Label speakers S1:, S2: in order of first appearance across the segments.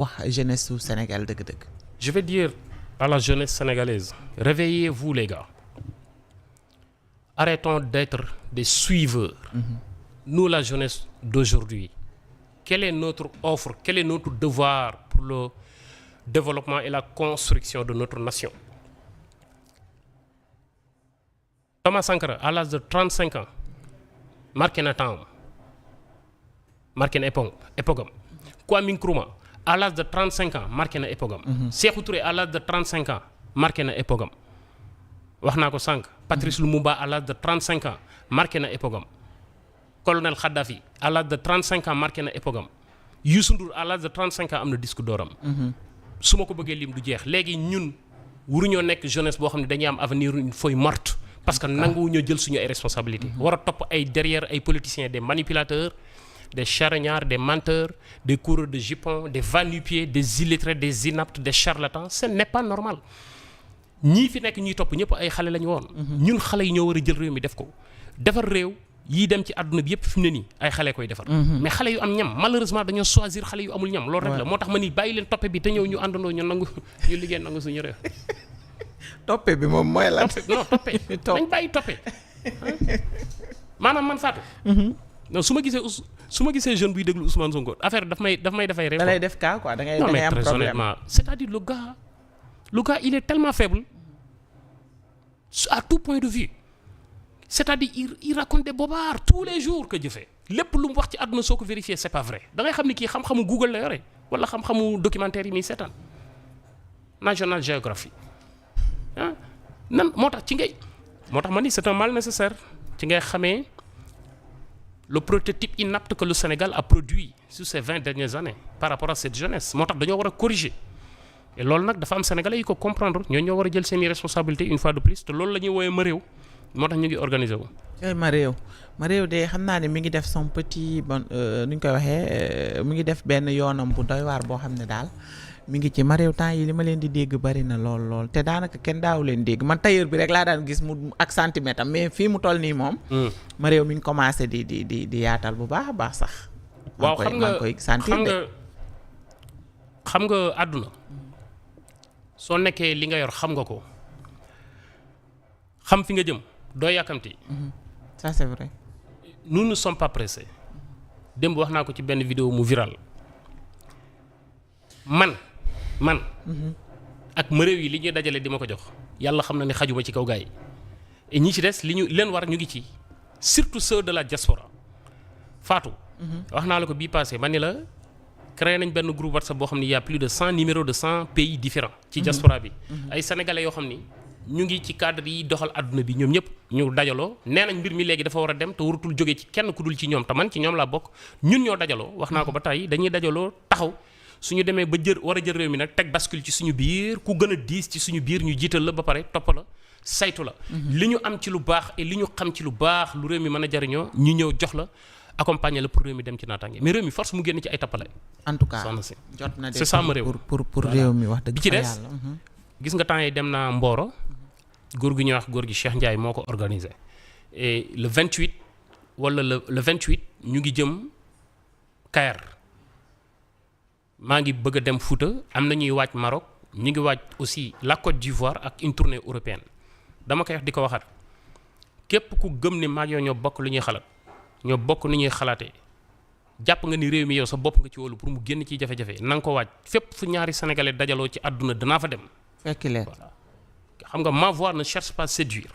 S1: wax jeunesse su Sénégal dëgg-dëgg.
S2: Je vais dire à la jeunesse sénégalaise, réveillez-vous les gars. Arrêtons d'être des suiveurs. Nous, la jeunesse d'aujourd'hui, quelle est notre offre, quel est notre devoir pour le développement et la construction de notre nation? Thomas Sankara, à l'âge de 35 ans, marqué na temps, marqué na époque. Kwame Nkrumah, à l'âge de 35 ans, marqué na époque. Sékou Touré, à l'âge de 35 ans, marqué na époque. wax naa ko sànq. Patrice Lumumba, à l'âge de 35 ans, marqué na époque. Colonel Kadhafi, à l'âge de 35 ans, marqué na époque. Youssou Ndour, à l'âge de 35 ans, am na disque d'oram. su ma ko bëggee lim du jeex léegi ñun waruñoo nekk jeunesse boo xam ne dañuy am avenir une feuille morte. parce que nanguwuñoo jël suñu ay responsabilités. war a topp ay derrière ay politiciens des manipulateurs des charognards des menteurs des coureurs de jupons des va-nu-pieds des illettrés des inaptes des charlatans ce n'est pas normal. ñii fi nekk ñuy topp ñëpp ay xale lañu woon. ñun xale yi ñoo war a jël réew mi def ko defar réew yii dem ci àdduna bi yëpp fi mu ne nii ay xale koy defar. mais xale yu am ñam malheureusement dañoo choisir xale yu amul ñam. loolu rek la moo tax ma ni bàyyi leen toppe bi te ñëw ñu àndandoo ñu nangu ñu liggéey nangu suñu réew.
S1: toppe bi moom mooy lan.
S2: toppe dañ bàyyi toppe maanaam man Fatou. non su ma gisee jeune buy déglu Ousmane Sonko affaire daf may dafay réew.
S1: da lay def cas quoi da ngay
S2: am
S1: problème.
S2: très honnêtement c'est-à-dire le gars il est tellement faible à tout point de vue. c'est-à-dire il raconte des bobards tous les jours que jëfee lépp lu mu wax ci àdduna soo ko vérifier c'est pas vrai da ngay xam ni kii xam-xamu Google la yore wala xam-xamu documentaire yi muy seetaan National Geographic nan moo tax ma ni c'est un mal nécessaire ci ngay xamee le prototype inapte que le Sénégal a produit sur ces 20 dernières années par rapport à cette jeunesse moo tax dañoo war a corriger et loolu nag dafa am sénégalais yi ko comprendre ñoo war a jël seeni responsabilités une fois de plus te loolu la ñuy woowee ma réew moo tax ñu ngi organisé wu.
S1: ma réew de xam naa ne mi ngi def son petit nu ñu koy waxee mi ngi def benn yoonam bu doy waar boo xam ne daal mi ngi ci ma réew temps yi li ma leen di dégg bari na lool te daanaka kenn daawu leen dégg man tailleur bi rek laa daan gis mu ak centimètre am mais fii mu toll nii moom. ma réew mi ngi commencé di yaatal bu baax a baax sax.
S2: waaw xam nga àdduna soo nekkee li nga yor xam nga ko xam fi nga jëm. doo yàkkamti.
S1: ça c'est vrai.
S2: nous ne sommes pas pressés. démb wax naa ko ci benn vidéo mu viral man. ak ma réew yi li ñuy dajale di ma ko jox yàlla xam na ne xajuma ci kaw gars yi et ñi ci des li ñu leen war ñu ngi ci surtout ceux de la diaspora Fatou. wax naa la ko bii passé ma ne la créé nañ benn groupe WhatsApp boo xam ne y a plus de 100 numéros de 100 pays différents ci diaspora bi. ay sénégalais yoo xam ni. ñu ngi ci cadre yi doxal adduna bi ñoom ñëpp ñu dajaloo nee nañ mbir mi léegi dafa war a dem te waratul jóge ci kenn ku dul ci ñoom te man ci ñoom laa bokk ñun ñoo dajaloo wax naa ko ba tey dañuy dajaloo taxaw suñu demee ba war a jël réew mi nag teg bascule ci suñu biir ku gën a diis ci suñu biir ñu jiital la ba pare topp la saytu la. li ñu am ci lu baax et li ñu xam ci lu baax lu réew mi mën a jariñoo ñu ñëw jox la accompagner la pour réew mi dem ci naataange mais réew mi force mu génn ci ay tappale.
S1: en tout cas
S2: soxna si
S1: jot na
S2: c'est ça ma réew
S1: pour réew mi wax dëgg
S2: bi ci des gis nga temps yi dem naa Mboro. góor gi ñuy wax góor gi Cheikh Ndiaye moo ko organisé et le 28 wala le 28 ñu ngi jëm Kayar maa ngi bëgg a dem Fouta am na ñuy waaj Maroc ñu ngi waaj aussi la Côte d'Ivoire ak une tournée européenne dama koy wax di ko waxaat képp ku gëm ne maag yow ñoo bokk lu ñuy xalaat ñoo bokk ni ñuy xalaatee jàpp nga ni réew mi yow sa bopp nga ci wóolu pour mu génn ci jafe-jafe na nga ko waaj fépp fu ñaari sénégalais dajaloo ci àdduna danaa fa dem.
S1: fekk leen
S2: voilà. xam nga ma voix ne cherche pas à séduire.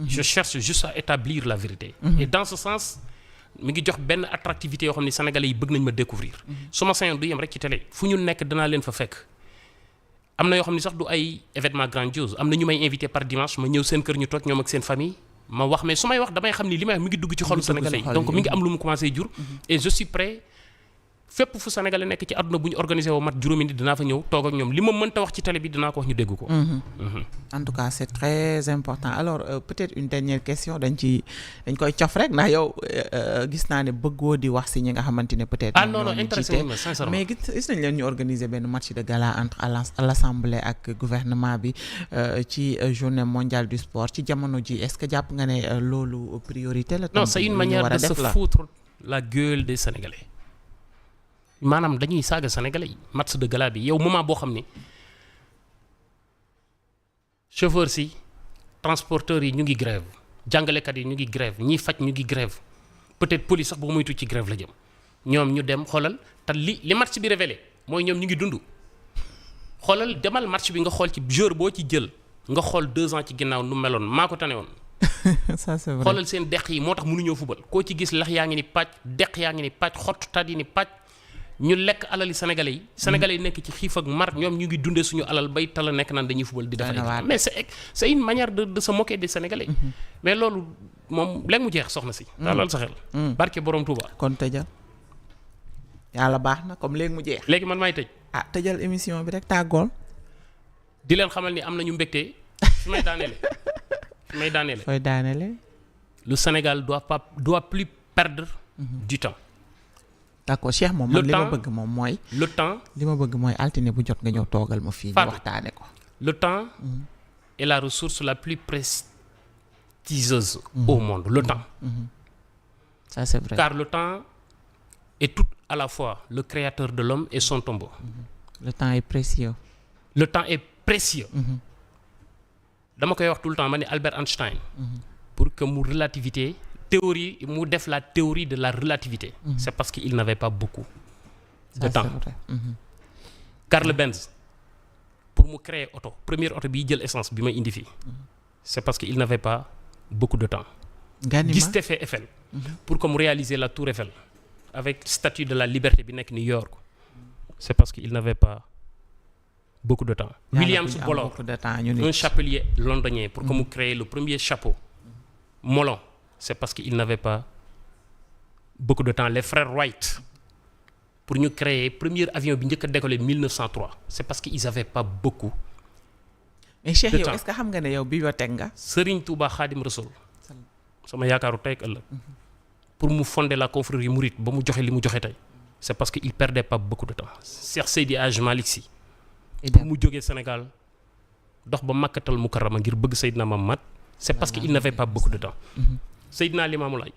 S2: Je cherche juste à établir la vérité. Et dans ce sens mi ngi jox benn attractivité yoo xam ne sénégalais yi bëgg nañ ma découvrir su ma sañoon du yem rek ci télé fu ñu nekk danaa leen fa fekk am na yoo xam ne sax du ay événement grandiose am na ñu may invité par dimanche ma ñëw seen kër ñu toog ñoom ak seen famille ma wax mais su may wax damay xam ni li may wax mi ngi dugg ci xolu sénégalais yi donc mi ngi am lu mu commencé jur et je suis prêt fépp fu sénégalais nekk ci àdduna bu ñu organisé woo mat juróomi nit dinaa fa ñëw toog ak ñoom li ma mënta wax ci télé bi dinaa ko wax ñu dégg ko.
S1: En tout cas c'est très important alors peut-être une dernière question dañ koy cof rek ndax yow gis naa ne bëggoo di wax si ñi nga xamante ne peut-être.
S2: ah non intéressé wu ma sincèrement
S1: mais gis nañ leen ñu organiser benn match de gala entre à l'Assemblée ak gouvernement bi ci journée mondiale du sport ci jamono ji est-ce que jàpp nga ne loolu priorité la.
S2: non c'est une manière de se foutre la gueule des Sénégalais. maanaam dañuy saaga sénégalais yi match de gala bi yow moment boo xam ni chauffeur si transporteurs yi ñu ngi grève jàngalekat yi ñu ngi grève ñiy faj ñu ngi grève peut-être police sax boo moytu ci grève la jëm ñoom ñu dem xoolal te li match bi révélé mooy ñoom ñu ngi dund xoolal demal match bi nga xool ci joueur boo ci jël nga xool 2 ans ci ginnaaw nu meloon maa ko tane woon.
S1: ça c'est vrai
S2: xoolal seen deq yi moo tax mënuñoo fubal koo ci gis lax yaa ngi ni pàcc deq yaa ngi ni pàcc xottu tat yi ni pàcc ñu lekk alali sénégalais yi nekk ci xiif ak mar ñoom ñu ngi dundee suñu alal bay tala nekk naan dañuy fubal di defar mais c'est une manière de se moquer des sénégalais mais loolu moom léegi mu jeex soxna si loolu sa xel barke borom Touba
S1: kon tëjal yàlla baax na comme léegi mu jeex
S2: léegi man maay tëj
S1: tëjal émission bi rek tàggool
S2: di leen xamal ni am nañu mbégte fi may daaneele
S1: fooy daaneele
S2: le Sénégal doit plus perdre du temps
S1: d'accord Cheikh moom man li ma bëgg moom mooy
S2: le temps
S1: li ma bëgg mooy altine bu jot nga ñëw toogal ma fii ñu waxtaane ko
S2: le temps est la ressource la plus prestigieuse au monde le temps
S1: ça c'est vrai
S2: car le temps est tout à la fois le créateur de l'homme et son tombeau
S1: le temps est précieux
S2: dama koy wax tout le temps ma ne Albert Einstein pour que mu relativité théorie mu def la théorie de la relativité c'est parce qu'il n'avait pas beaucoup de temps Karl Benz pour mu créer oto première oto bi jël essence bi may indi fii c'est parce qu'il n'avait pas beaucoup de temps Gustave Eiffel pour que mu réaliser la tour Eiffel avec statue de la liberté bi nekk New York c'est parce qu'il n'avait pas beaucoup de temps Williams Bollor un chapelier londonien pour que mu créer le premier chapeau Molon c'est parce qu'il n'avait pas beaucoup de temps les frères Wright pour ñu créer premier avion bi njëkk a décoller 1903 c'est parce qu'ils avaient pas beaucoup
S1: mais Cheikh yow est-ce que xam nga ne yow bibliothèque nga
S2: Serigne Touba Khadim Rassoul sama yaakaaru tey ak ëllëg pour mu fonder la confrérie mouride ba mu joxe li mu joxe tey c'est parce que il perdait pas beaucoup de temps Cheikh Seydi Hadj Malick Sy pour mu jógee Sénégal dox ba Makkatal Mukarrama ngir bëgg Seydina Muhammad c'est parce que il n'avait pas beaucoup de temps Seydina Limamou Laye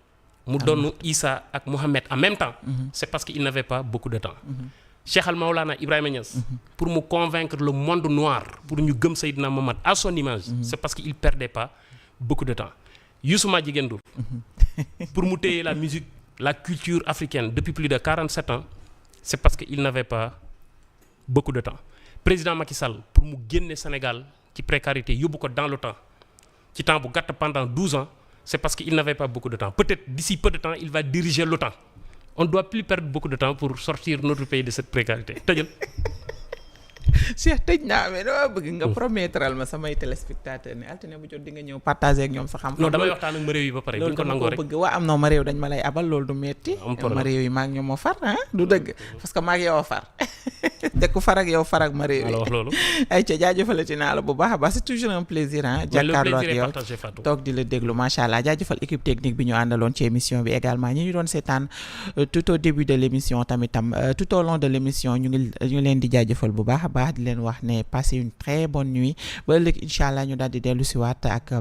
S2: mu doon Issa ak Mohamed en même temps c'est parce que il n'avait pas beaucoup de temps Cheikh Al Maulana Ibrahima Niass pour mu convaincre le monde noir pour ñu gëm Seydina Muhammad à son image c'est parce que il perdait pas beaucoup de temps Youssou Madjiguène Ndour pour mu téye la musique la culture africaine depuis plus de 47 ans c'est parce que il n'avait pas beaucoup de temps président Macky Sall pour mu génne Sénégal ci précarité yóbbu ko dans le temps ci temps bu gàtt pendant 12 ans c'est parce qu'il n'avait pas beaucoup de temps peut-être d'ici peu de temps il va diriger l'OTAN on ne doit plus perdre beaucoup de temps pour sortir notre pays de cette précarité tëjal
S1: Cheikh tëj naa mais dama bëgg nga promettre ma samay téléspectateurs ne altine bu jot di nga ñëw partager ak ñoom sa xam-xam.
S2: non damay waxtaan ak ma réew yi ba pare bu ñu ko nangoo rek
S1: bëgg waa am na ma réew dañ ma lay abal loolu du metti ma réew yi maag ñoom moo far du dëgg parce que maag yow a far dëkku far ak yow far ak ma réew yi
S2: wax loolu
S1: ay ca jaajëfalati naa la bu baax a baax c'est toujours un plaisir jàkkaarloo ak yow toog di la déglu macha allah jaajëfal équipe technique bi ñu àndaloon ci émission bi également ñi ñu doon seetaan tout au début de l'émission tamitam tout au long de l'émission ñu ngi leen di jaajëfal bu baax a baax di leen wax ne passez une très bonne nuit ba ëllëg incha allah ñu daal di dellu si waat ak